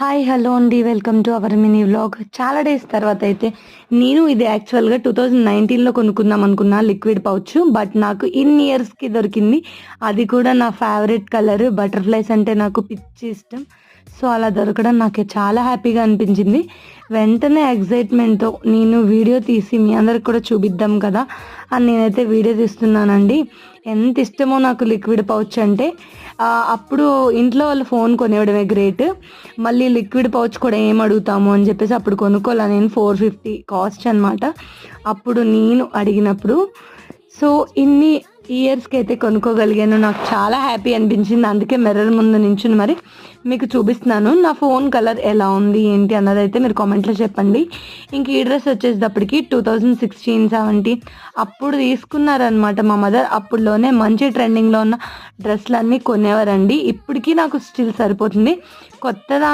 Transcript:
Hi hello అండి, welcome to our mini vlog. చాలా days తర్వాత అయితే నేను ఇది యాక్చువల్గా 2019లో కొనుక్కుందాం అనుకున్నా లిక్విడ్ పౌచ్. బట్ నాకు ఇయర్స్కి దొరికింది. అది కూడా నా ఫేవరెట్ కలర్. బటర్ఫ్లైస్ అంటే నాకు పిచ్చి ఇష్టం. సో అలా దొరకడం నాకు చాలా హ్యాపీగా అనిపించింది. వెంటనే ఎగ్జైట్మెంట్తో నేను వీడియో తీసి మీ అందరికి కూడా చూపిద్దాం కదా అని నేనైతే వీడియో తీస్తున్నానండి. ఎంత ఇష్టమో నాకు లిక్విడ్ పౌచ్ అంటే. అప్పుడు ఇంట్లో వాళ్ళు ఫోన్ కొనివ్వడమే గ్రేట్. మళ్ళీ లిక్విడ్ పౌచ్ కూడా ఏం అడుగుతాము అని చెప్పేసి అప్పుడు కొనుక్కోలే. నేను 450 కాస్ట్ అనమాట అప్పుడు నేను అడిగినప్పుడు. సో ఇన్ని ఇయర్స్కి అయితే కొనుక్కోగలిగాను. నాకు చాలా హ్యాపీ అనిపించింది. అందుకే మిర్రర్ ముందు నించుని మరి మీకు చూపిస్తున్నాను నా ఫోన్ కలర్ ఎలా ఉంది ఏంటి అన్నది అయితే మీరు కామెంట్లో చెప్పండి. ఇంక ఈ డ్రెస్ వచ్చేటప్పటికి 2016-17 అప్పుడు తీసుకున్నారనమాట మా మదర్. అప్పుడులోనే మంచి ట్రెండింగ్లో ఉన్న డ్రెస్సులన్నీ కొనేవారండి. ఇప్పటికీ నాకు స్టిల్ సరిపోతుంది. కొత్త దానిలో